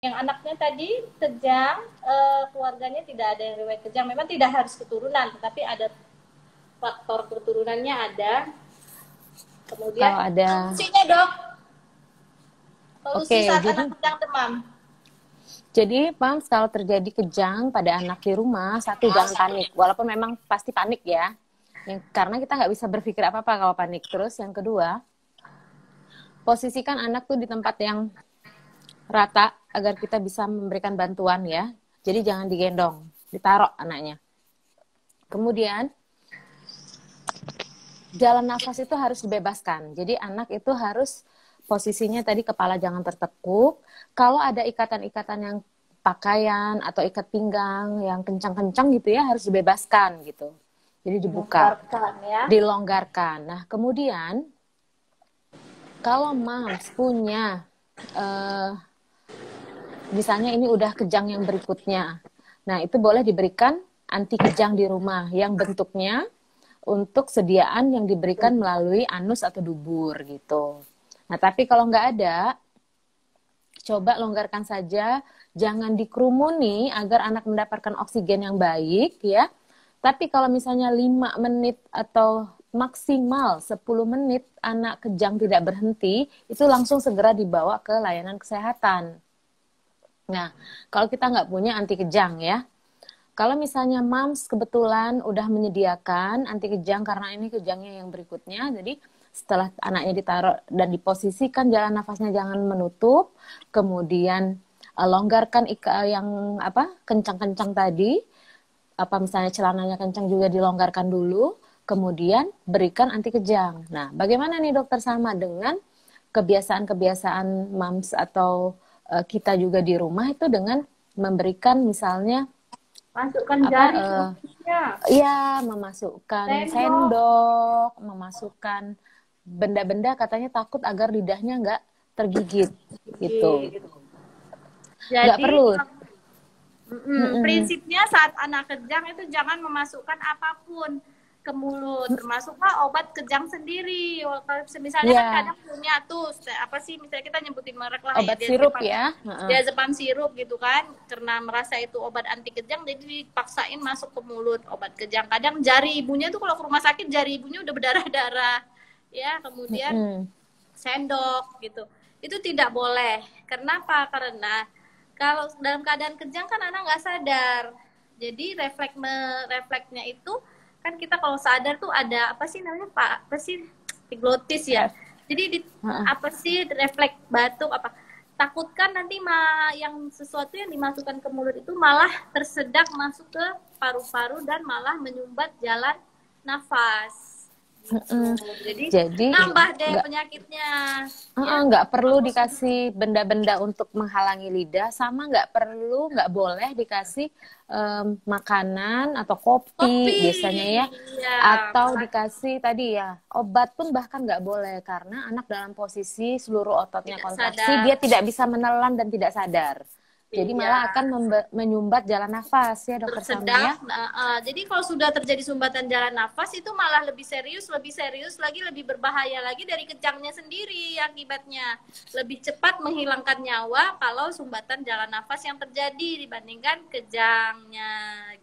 yang anaknya tadi kejang, keluarganya tidak ada yang riwayat kejang. Memang tidak harus keturunan, tetapi ada faktor keturunannya ada. Kemudian Kalau ada, solusinya dok, solusi oke, saat jadi anak kejang demam. Pams, kalau terjadi kejang pada anak di rumah, satu, jangan panik. Walaupun memang pasti panik ya. Karena kita nggak bisa berpikir apa-apa kalau panik. Terus yang kedua, posisikan anak tuh di tempat yang rata agar kita bisa memberikan bantuan ya. Jadi jangan digendong, ditaruh anaknya. Kemudian, jalan nafas itu harus dibebaskan. Jadi anak itu harus posisinya tadi kepala jangan tertekuk. Kalau ada ikatan-ikatan yang pakaian atau ikat pinggang yang kencang-kencang gitu ya harus dibebaskan gitu. Jadi dibuka, Ya. dilonggarkan. Nah kemudian kalau moms punya misalnya ini udah kejang yang berikutnya, nah itu boleh diberikan anti kejang di rumah yang bentuknya untuk sediaan yang diberikan melalui anus atau dubur gitu. Nah tapi kalau nggak ada, coba longgarkan saja, jangan dikerumuni agar anak mendapatkan oksigen yang baik ya. Tapi kalau misalnya 5 menit atau maksimal 10 menit anak kejang tidak berhenti, itu langsung segera dibawa ke layanan kesehatan. Nah, kalau kita nggak punya anti kejang ya, kalau misalnya moms kebetulan udah menyediakan anti kejang karena ini kejangnya yang berikutnya, jadi setelah anaknya ditaruh dan diposisikan jalan nafasnya jangan menutup, kemudian longgarkan yang kencang-kencang tadi, apa misalnya celananya kencang juga dilonggarkan dulu, kemudian berikan anti kejang. Nah, bagaimana nih dokter sama dengan kebiasaan-kebiasaan moms atau kita juga di rumah itu dengan memberikan misalnya Masukkan jari iya, memasukkan sendok, memasukkan benda-benda katanya takut agar lidahnya nggak tergigit gitu. Jadi Nggak perlu. prinsipnya saat anak kejang itu jangan memasukkan apapun ke mulut, termasuklah obat kejang sendiri. Misalnya kan kadang punya tuh apa sih, misalnya kita nyebutin merek lah obat sirup ya, diazepam sirup gitu kan, karena merasa itu obat anti kejang jadi dipaksain masuk ke mulut obat kejang. Kadang jari ibunya tuh kalau ke rumah sakit jari ibunya udah berdarah-darah ya, kemudian sendok gitu, itu tidak boleh. Kenapa? Karena kalau dalam keadaan kejang kan anak nggak sadar, jadi refleksnya itu kan kita kalau sadar tuh ada apa sih namanya apa sih, epiglotis ya. Jadi apa sih refleks batuk apa, takutkan nanti yang sesuatu yang dimasukkan ke mulut itu malah tersedak masuk ke paru-paru dan malah menyumbat jalan nafas. Jadi nambah deh penyakitnya. Nggak perlu dikasih benda-benda untuk menghalangi lidah, sama nggak boleh dikasih makanan atau kopi biasanya ya, atau dikasih tadi ya obat pun bahkan nggak boleh karena anak dalam posisi seluruh ototnya kontraksi, dia tidak bisa menelan dan tidak sadar. Jadi malah akan menyumbat jalan nafas ya dokter Salma ya. Jadi kalau sudah terjadi sumbatan jalan nafas itu malah lebih serius lagi, lebih berbahaya lagi dari kejangnya sendiri, akibatnya lebih cepat menghilangkan nyawa kalau sumbatan jalan nafas yang terjadi dibandingkan kejangnya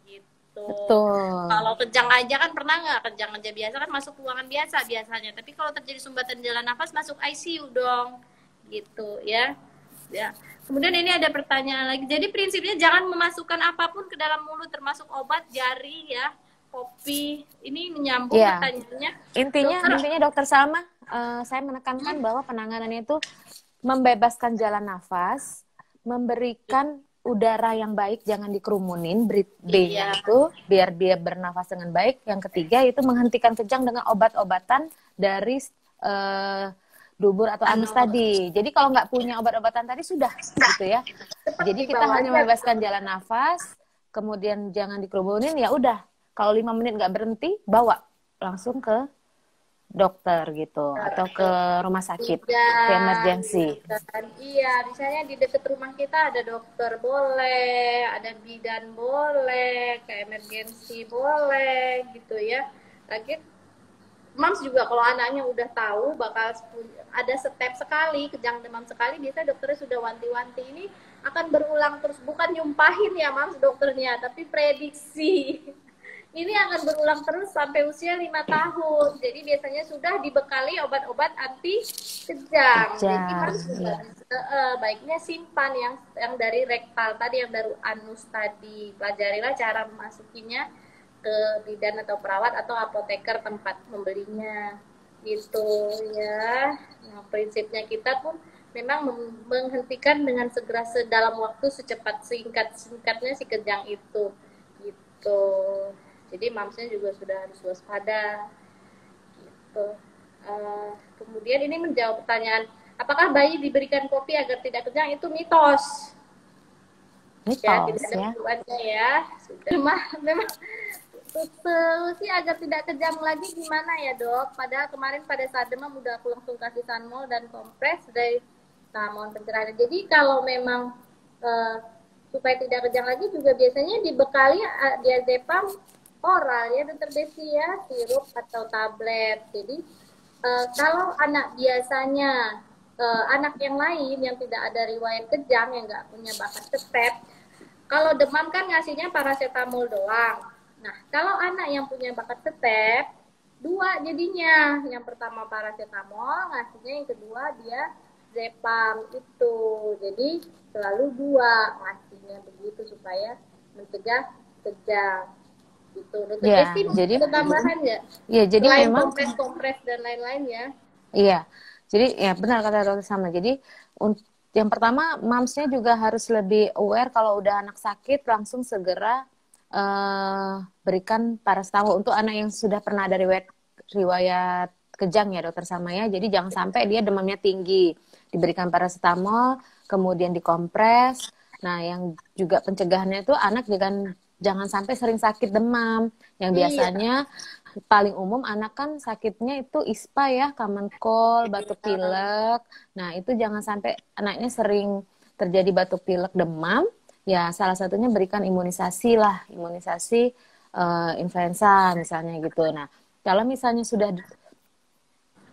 gitu. Betul. Kalau kejang aja kan pernah nggak, kejang aja biasa kan masuk ruangan biasa biasanya, tapi kalau terjadi sumbatan jalan nafas masuk ICU dong gitu ya. Ya. Kemudian ini ada pertanyaan lagi. Jadi prinsipnya jangan memasukkan apapun ke dalam mulut, termasuk obat, jari ya, kopi. Ini menyambung pertanyaannya. Intinya dokter Salma, saya menekankan bahwa penanganannya itu membebaskan jalan nafas, memberikan udara yang baik, jangan dikerumunin, B-nya itu biar dia bernafas dengan baik. Yang ketiga itu menghentikan kejang dengan obat-obatan dari dubur atau anus tadi. Jadi kalau nggak punya obat-obatan tadi sudah gitu ya. Jadi kita hanya membebaskan jalan nafas, kemudian jangan dikerumunin, ya udah. Kalau 5 menit nggak berhenti, bawa langsung ke dokter gitu atau ke rumah sakit, ke emergensi. Iya, misalnya di dekat rumah kita ada dokter boleh, ada bidan boleh, ke emergensi boleh gitu ya. Lagi Mams juga kalau anaknya udah tahu bakal ada step sekali, kejang demam sekali, biasanya dokternya sudah wanti-wanti ini akan berulang terus, bukan nyumpahin ya Mams dokternya, tapi prediksi. Ini akan berulang terus sampai usia 5 tahun. Jadi biasanya sudah dibekali obat-obat anti kejang. Jadi Kejang, Mams juga ya. baiknya simpan yang dari rektal tadi, yang dari anus tadi. Pelajarilah cara memasukinya ke bidan atau perawat atau apoteker tempat membelinya gitu ya. Nah, prinsipnya kita pun memang menghentikan dengan segera dalam waktu secepat singkatnya si kejang itu gitu. Jadi mamsnya juga sudah harus waspada gitu. Kemudian ini menjawab pertanyaan, apakah bayi diberikan kopi agar tidak kejang? Itu mitos ya, tidak Mitos ada ya. hubungannya ya. Sudah memang solusi agar tidak kejang lagi gimana ya dok? Padahal kemarin pada saat demam udah aku langsung kasih Sanmol dan kompres dari mohon pencerahan. Jadi kalau memang supaya tidak kejang lagi juga biasanya dibekali diazepam oral ya dokter Desi ya, sirup atau tablet. Jadi kalau anak biasanya anak yang lain yang tidak ada riwayat kejang, yang nggak punya bakat step, kalau demam kan ngasihnya paracetamol doang. Nah, kalau anak yang punya bakat step, dua jadinya. Yang pertama paracetamol, ngasihnya yang kedua dia Zepam itu. Jadi selalu dua ngasihnya begitu supaya mencegah kejang. Gitu. Dokter Ya, Desti mungkin jadi ada tambahan nggak? ya jadi Selain memang kompres-kompres dan lain-lain ya. iya. Jadi ya benar kata dokter sama. Jadi yang pertama mamsnya juga harus lebih aware kalau udah anak sakit langsung segera berikan paracetamol untuk anak yang sudah pernah ada riwayat kejang ya dokter sama ya. Jadi jangan sampai dia demamnya tinggi, diberikan paracetamol, kemudian dikompres. Nah, yang juga pencegahannya itu anak jangan sampai sering sakit demam. Yang Iya. biasanya paling umum anak kan sakitnya itu ISPA ya, common cold, batuk pilek. Nah, itu jangan sampai anaknya sering terjadi batuk pilek demam. Ya, salah satunya berikan imunisasi lah, imunisasi influenza misalnya gitu. Nah, kalau misalnya sudah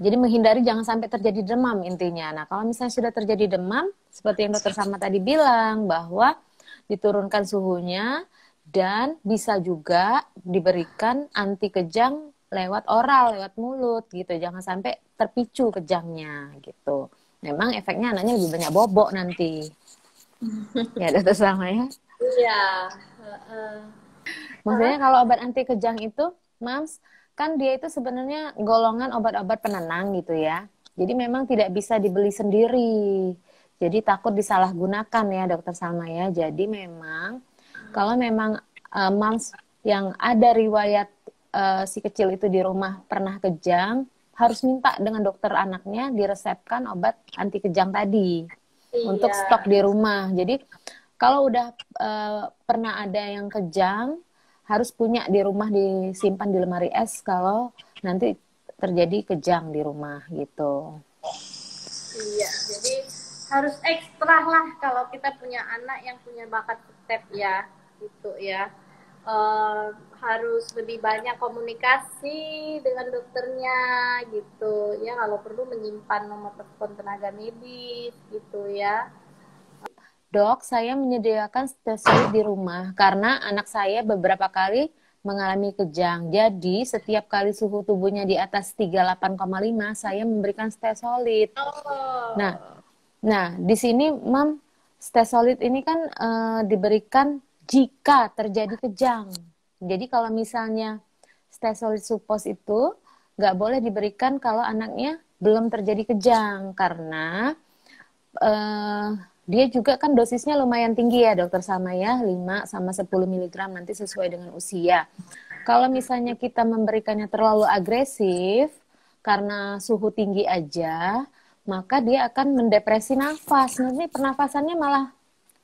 jadi menghindari jangan sampai terjadi demam intinya. Nah, kalau misalnya sudah terjadi demam, seperti yang dokter Sama tadi bilang, bahwa diturunkan suhunya dan bisa juga diberikan anti kejang lewat oral, lewat mulut gitu. Jangan sampai terpicu kejangnya gitu. Memang efeknya anaknya lebih banyak bobok nanti. Ya, dokter Sama ya. Iya. Uh, Maksudnya kalau obat anti kejang itu, Mams, kan dia itu sebenarnya golongan obat-obat penenang gitu ya. Jadi memang tidak bisa dibeli sendiri. Jadi takut disalahgunakan ya dokter Salma ya. Jadi memang kalau memang Mams yang ada riwayat si kecil itu di rumah pernah kejang, harus minta dengan dokter anaknya diresepkan obat anti kejang tadi untuk iya. stok di rumah. Jadi kalau udah pernah ada yang kejang, harus punya di rumah disimpan di lemari es kalau nanti terjadi kejang di rumah gitu. Iya, jadi harus ekstra lah kalau kita punya anak yang punya bakat step ya, gitu ya. Harus lebih banyak komunikasi dengan dokternya gitu ya, kalau perlu menyimpan nomor telepon tenaga medis gitu ya. Dok, saya menyediakan spesialis di rumah karena anak saya beberapa kali mengalami kejang. Jadi, setiap kali suhu tubuhnya di atas 38,5, saya memberikan stesolid. Nah, Oh, di sini, Mam, stesolid ini kan diberikan jika terjadi kejang. Jadi, kalau misalnya stesolid supos itu nggak boleh diberikan kalau anaknya belum terjadi kejang karena eh, dia juga kan dosisnya lumayan tinggi ya dokter Sama ya, 5 sama 10 miligram nanti sesuai dengan usia. Kalau misalnya kita memberikannya terlalu agresif karena suhu tinggi aja, maka dia akan mendepresi nafas. Nanti pernafasannya malah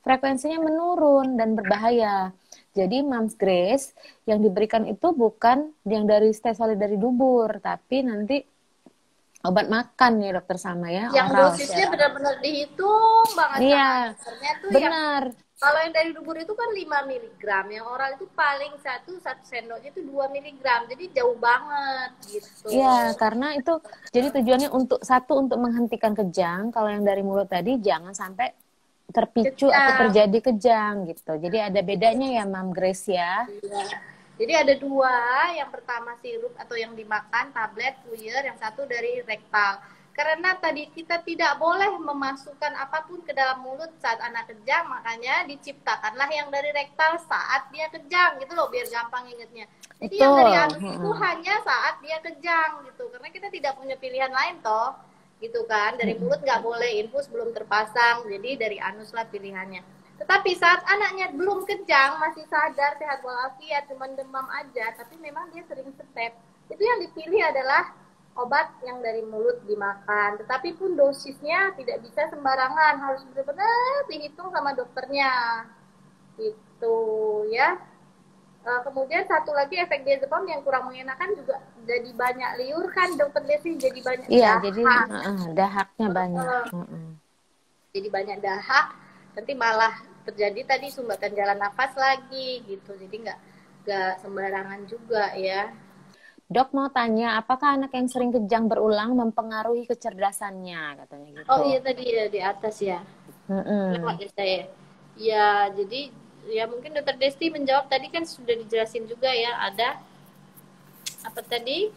frekuensinya menurun dan berbahaya. Jadi Mams Grace yang diberikan itu bukan yang dari stesolid dari dubur, tapi nanti obat makan ya dokter Sama ya, yang oral dosisnya secara. benar-benar dihitung banget Iya, sama dokternya tuh yang benar. Kalau yang dari dubur itu kan 5 miligram, yang oral itu paling satu sendoknya itu 2 miligram, jadi jauh banget gitu. Iya, karena itu jadi tujuannya untuk satu untuk menghentikan kejang. Kalau yang dari mulut tadi jangan sampai terpicu atau Kejang. terjadi kejang gitu. Jadi ada bedanya ya, Mam Grace ya. Iya. Jadi ada dua, yang pertama sirup atau yang dimakan, tablet, puyer, yang satu dari rektal. Karena tadi kita tidak boleh memasukkan apapun ke dalam mulut saat anak kejang, makanya diciptakanlah yang dari rektal saat dia kejang gitu loh, biar gampang ingetnya. Jadi yang dari Betul. anus itu hanya saat dia kejang gitu, karena kita tidak punya pilihan lain toh, gitu kan. Dari mulut nggak boleh, infus belum terpasang, jadi dari anus lah pilihannya. Tetapi saat anaknya belum kejang, masih sadar, sehat walafiat, cuma demam aja, tapi memang dia sering step, itu yang dipilih adalah obat yang dari mulut dimakan. Tetapi pun dosisnya tidak bisa sembarangan, harus benar-benar dihitung sama dokternya. Gitu ya. Kemudian satu lagi efek diazepam yang kurang mengenakan juga jadi banyak liur kan dokter Desi, jadi banyak Iya, dahak. jadi dahaknya banyak. Jadi banyak dahak, nanti malah terjadi tadi sumbatan jalan nafas lagi gitu. Jadi nggak sembarangan juga ya. Dok mau tanya, apakah anak yang sering kejang berulang mempengaruhi kecerdasannya, katanya Oh gitu. iya tadi ya di atas ya. Lewat Mm-mm. ya saya. Ya, jadi ya mungkin dokter Desti menjawab tadi kan sudah dijelasin juga ya, ada apa tadi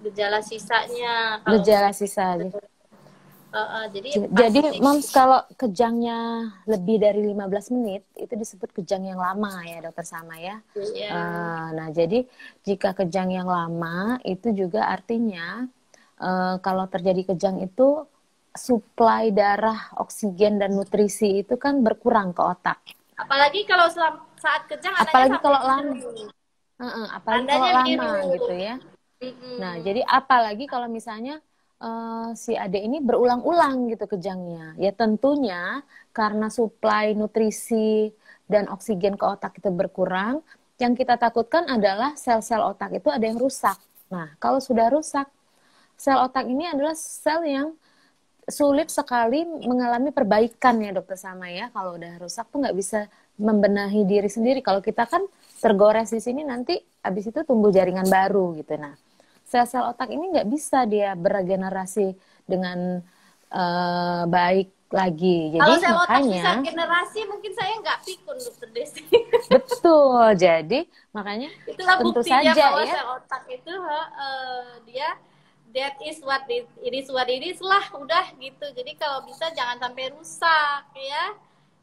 gejala sisanya kalau Gejala misalnya sisa. jadi Jadi, pasti Moms, kalau kejangnya lebih dari 15 menit, itu disebut kejang yang lama ya, dokter Sama ya. ya. Nah, jadi jika kejang yang lama, itu juga artinya kalau terjadi kejang itu, suplai darah, oksigen, dan nutrisi itu kan berkurang ke otak. Apalagi kalau saat kejang anaknya Apalagi sampai kalau lama, biru. apalagi kalau Tandanya lama biru. gitu ya. Nah, Mm-mm. jadi apalagi kalau misalnya si adik ini berulang-ulang gitu kejangnya. Ya tentunya karena suplai nutrisi dan oksigen ke otak itu berkurang, yang kita takutkan adalah sel-sel otak itu ada yang rusak. Nah, kalau sudah rusak, sel otak ini adalah sel yang sulit sekali mengalami perbaikan ya dokter Sama ya. Kalau udah rusak tuh nggak bisa membenahi diri sendiri. Kalau kita kan tergores di sini nanti habis itu tumbuh jaringan baru gitu. Nah, sel-sel otak ini nggak bisa dia beregenerasi dengan baik lagi. Kalau Jadi sel otak bisa makanya generasi, mungkin saya nggak pikun dokter Desi. betul. Jadi makanya Itulah tentu buktinya saja bahwa ya. sel otak itu dia that is what it is what it is lah, udah gitu. Jadi kalau bisa jangan sampai rusak ya.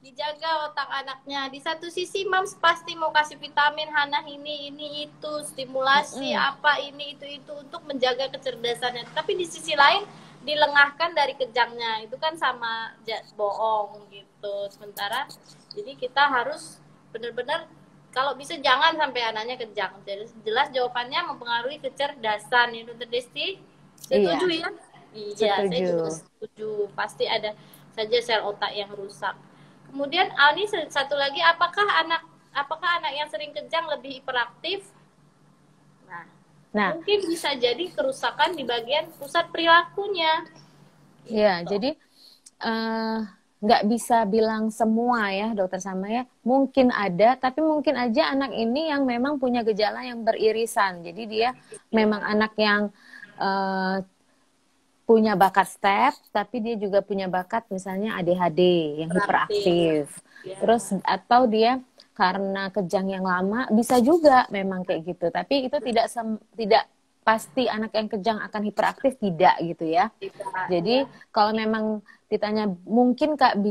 Dijaga otak anaknya. Di satu sisi Mams pasti mau kasih vitamin Hana ini itu, stimulasi Mm-mm. apa ini itu untuk menjaga kecerdasannya. Tapi di sisi lain dilengahkan dari kejangnya. Itu kan sama bohong gitu. Sementara jadi kita harus benar-benar kalau bisa jangan sampai anaknya kejang. Jadi jelas jawabannya mempengaruhi kecerdasan ya dokter Desti. Setuju Iya, ya? Iya, saya juga setuju. setuju. Pasti ada saja sel otak yang rusak. Kemudian ini satu lagi, apakah anak yang sering kejang lebih hiperaktif? Nah, Nah, mungkin bisa jadi kerusakan di bagian pusat perilakunya. ya, Gitu. jadi eh, nggak bisa bilang semua ya dokter Sama ya. Mungkin ada, tapi mungkin aja anak ini yang memang punya gejala yang beririsan. Jadi dia memang anak yang eh, punya bakat step, tapi dia juga punya bakat misalnya ADHD yang Hiperaktif. hiperaktif. Ya. Terus atau dia karena kejang yang lama bisa juga memang kayak gitu. Tapi itu tidak pasti anak yang kejang akan hiperaktif tidak gitu ya. Tidak, Jadi ya. kalau memang ditanya mungkinkah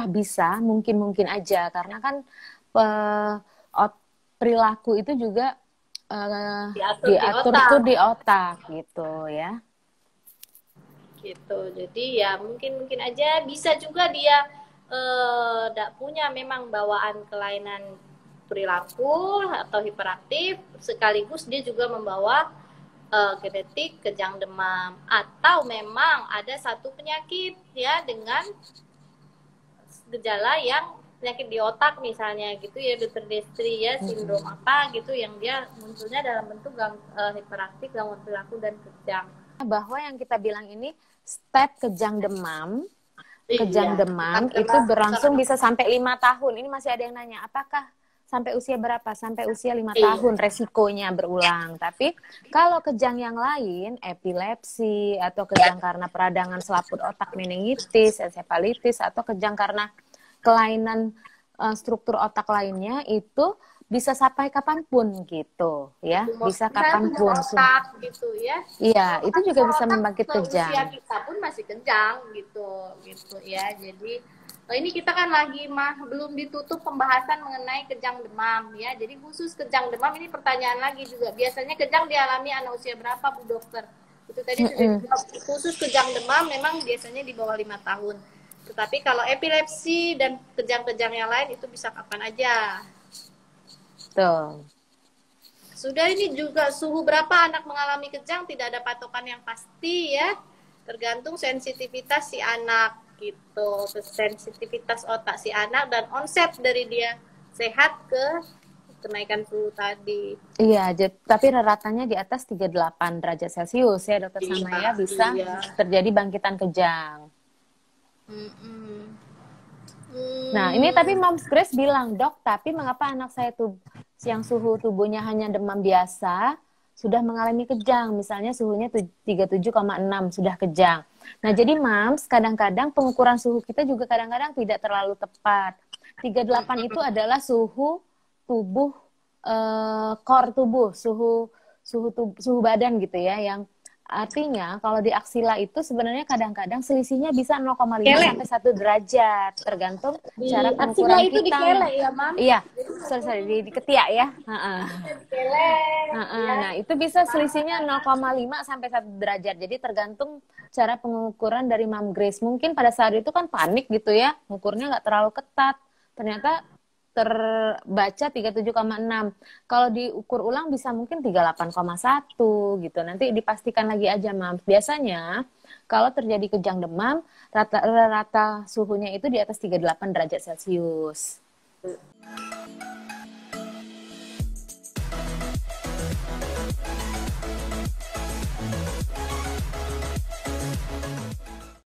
bisa, mungkin aja karena kan eh, perilaku itu juga Diatur di diatur otak. tuh di otak gitu ya. Gitu. Jadi ya mungkin aja bisa juga dia tidak punya memang bawaan kelainan perilaku atau hiperaktif, sekaligus dia juga membawa genetik kejang demam, atau memang ada satu penyakit ya dengan gejala yang penyakit di otak misalnya gitu ya dokter Destri ya, sindrom apa gitu yang dia munculnya dalam bentuk hiperaktif, gangguan perilaku dan kejang. Bahwa yang kita bilang ini step kejang demam kejang Iya, demam karena itu berlangsung bisa sampai 5 tahun. Ini masih ada yang nanya, apakah sampai usia berapa? Sampai usia 5 iya. tahun resikonya berulang. Tapi kalau kejang yang lain, epilepsi, atau kejang karena peradangan selaput otak meningitis, ensefalitis, atau kejang karena kelainan struktur otak lainnya, itu bisa sampai kapanpun gitu ya. Bisa Misalnya tumor kapanpun. otak gitu ya. Iya, itu juga Tumor bisa otak membangkit ke usia kejang. kita pun masih kejang gitu, gitu ya. Jadi ini kita kan lagi belum ditutup pembahasan mengenai kejang demam ya. Jadi khusus kejang demam ini pertanyaan lagi juga. Biasanya kejang dialami anak usia berapa, Bu Dokter? Itu tadi sudah dijawab. Khusus kejang demam memang biasanya di bawah 5 tahun. Tetapi kalau epilepsi dan kejang-kejang yang lain itu bisa kapan aja. Tuh. Sudah ini juga suhu berapa anak mengalami kejang tidak ada patokan yang pasti ya. Tergantung sensitivitas si anak gitu. Sensitivitas otak si anak dan onset dari dia sehat ke kenaikan suhu tadi. Iya, tapi ratanya di atas 38 derajat Celcius ya Dokter Samaya bisa terjadi bangkitan kejang. Nah, ini tapi Moms Grace bilang, Dok, tapi mengapa anak saya tuh yang suhu tubuhnya hanya demam biasa sudah mengalami kejang, misalnya suhunya 37,6 sudah kejang. Nah, jadi Moms, kadang-kadang pengukuran suhu kita juga kadang-kadang tidak terlalu tepat. 38 itu adalah suhu tubuh core tubuh, suhu badan gitu ya, yang artinya kalau di aksila itu sebenarnya kadang-kadang selisihnya bisa 0,5 sampai 1 derajat, tergantung cara pengukuran itu kita. Di kele ya, Mam? Iya, di ketiak ya. Nah, itu bisa selisihnya 0,5 sampai 1 derajat. Jadi tergantung cara pengukuran dari Mam Grace. Mungkin pada saat itu kan panik gitu ya, ngukurnya nggak terlalu ketat. Ternyata terbaca 37,6. Kalau diukur ulang bisa mungkin 38,1 gitu. Nanti dipastikan lagi aja, Mam. Biasanya kalau terjadi kejang demam, rata suhunya itu di atas 38 derajat Celcius.